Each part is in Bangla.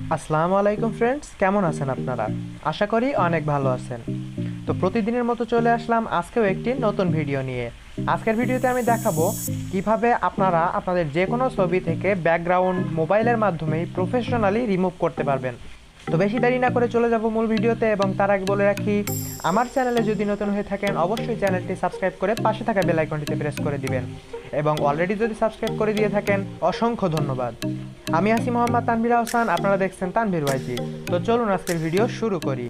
আসসালামু আলাইকুম ফ্রেন্ডস, কেমন আছেন আপনারা? আশা করি অনেক ভালো আছেন। তো প্রতিদিনের মতো চলে আসলাম আজকেও একটি নতুন ভিডিও নিয়ে। আজকের ভিডিওতে আমি দেখাবো কিভাবে আপনারা আপনাদের যে কোনো ছবি থেকে ব্যাকগ্রাউন্ড মোবাইলের মাধ্যমেই প্রফেশনালি রিমুভ করতে পারবেন। তো বেশি দেরি না করে চলে যাব মূল ভিডিওতে, এবং তার আগে বলে রাখি, আমার চ্যানেলে যদি নতুন হয়ে থাকেন অবশ্যই চ্যানেলটি সাবস্ক্রাইব করে পাশে থাকা বেল আইকনটিতে প্রেস করে দিবেন, এবং অলরেডি যদি সাবস্ক্রাইব করে দিয়ে থাকেন অসংখ্য ধন্যবাদ। আমি আছি মোহাম্মদ তানভীর হাসান, আপনারা দেখছেন তানভীর ওয়াইজি। তো চলুন আজকের ভিডিও শুরু করি।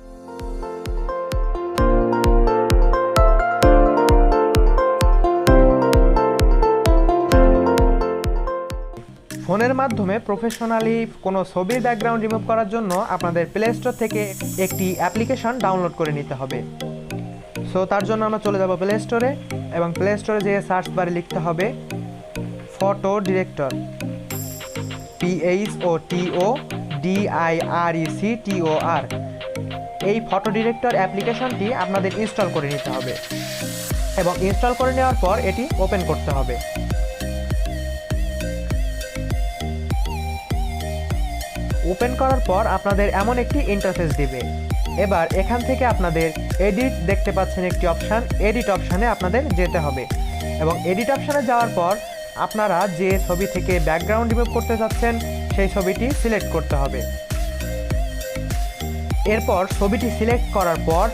ফোনের মাধ্যমে প্রফেশনালি কোনো ছবির ব্যাকগ্রাউন্ড রিমুভ করার জন্য আপনাদের প্লে স্টোর থেকে একটি অ্যাপ্লিকেশন ডাউনলোড করে নিতে হবে। সো তার জন্য আমরা চলে যাব প্লে স্টোরে, এবং প্লে স্টোরে যেয়ে সার্চ বারে লিখতে হবে ফটো ডিরেক্টর, PHOTODIRECTOR। এই ফটো ডিরেক্টর অ্যাপ্লিকেশনটি আপনাদের ইনস্টল করে নিতে হবে, এবং ইনস্টল করে নেওয়ার পর এটি ওপেন করতে হবে। ওপেন করার পর আপনাদের এমন একটি ইন্টারফেস দিবে। এবার এখান থেকে আপনাদের এডিট দেখতে পাচ্ছেন একটি অপশান, এডিট অপশানে আপনাদের যেতে হবে, এবং এডিট অপশানে যাওয়ার পর আপনারা যে ছবি থেকে ব্যাকগ্রাউন্ড রিমুভ করতে চাচ্ছেন সেই ছবিটি সিলেক্ট করতে হবে। এরপর ছবিটি সিলেক্ট করার পর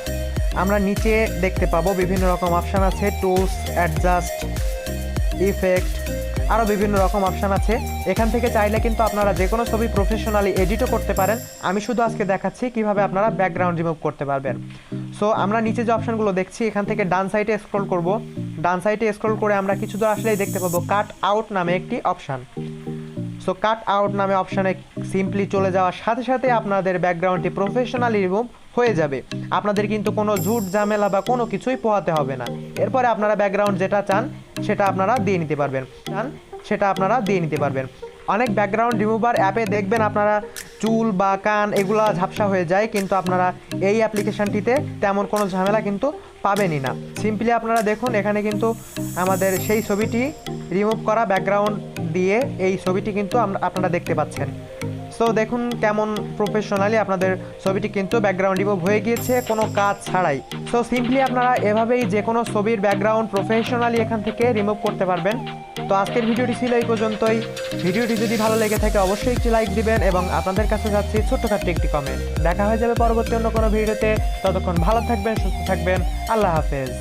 আমরা নিচে দেখতে পাবো বিভিন্ন রকম অপশান আছে, টুলস, অ্যাডজাস্ট, ইফেক্ট, আরও বিভিন্ন রকম অপশান আছে। এখান থেকে চাইলে কিন্তু আপনারা যে কোনো ছবি প্রফেশনালি এডিটও করতে পারেন। আমি শুধু আজকে দেখাচ্ছি কিভাবে আপনারা ব্যাকগ্রাউন্ড রিমুভ করতে পারবেন। সো আমরা নিচে যে অপশানগুলো দেখছি, এখান থেকে ডান সাইডে স্ক্রল করব। ডান সাইডে স্ক্রল করে আমরা কিছু দূর আসলেই দেখতে পাবো কাট আউট নামে একটি অপশান। সো কাট আউট নামে অপশানে সিম্পলি চলে যাওয়ার সাথে সাথে আপনাদের ব্যাকগ্রাউন্ডটি প্রফেশনালি রিমুভ হয়ে যাবে। আপনাদের কিন্তু কোনো ঝুট ঝামেলা বা কোনো কিছুই পোহাতে হবে না। এরপরে আপনারা ব্যাকগ্রাউন্ড যেটা চান সেটা আপনারা দিয়ে নিতে পারবেন। অনেক ব্যাকগ্রাউন্ড রিমুভার অ্যাপে দেখবেন আপনারা চুল বা কান এগুলো ঝাপসা হয়ে যায়, কিন্তু আপনারা এই অ্যাপ্লিকেশনটিতে তেমন কোনো ঝামেলা কিন্তু পাবেনই না। সিম্পলি আপনারা দেখুন, এখানে কিন্তু আমাদের সেই ছবিটি রিমুভ করা ব্যাকগ্রাউন্ড দিয়ে এই ছবিটি কিন্তু আপনারা দেখতে পাচ্ছেন। সো দেখুন কেমন প্রফেশনালি আপনাদের ছবিটি কিন্তু ব্যাকগ্রাউন্ড রিমুভ হয়ে গিয়েছে কোনো কাজ ছাড়াই। সো সিম্পলি আপনারা এভাবেই যে কোনো ছবির ব্যাকগ্রাউন্ড প্রফেশনালি এখান থেকে রিমুভ করতে পারবেন। তো আজকের ভিডিওটি ছিল এই পর্যন্তই। ভিডিওটি যদি ভালো লেগে থাকে অবশ্যই একটি লাইক দিবেন, এবং আপনাদের কাছে যাচ্ছি ছোট্টখাট্ট একটি কমেন্ট। দেখা হয়ে যাবে পরবর্তী অন্য কোনো ভিডিওতে। ততক্ষণ ভালো থাকবেন, সুস্থ থাকবেন। আল্লাহ হাফেজ।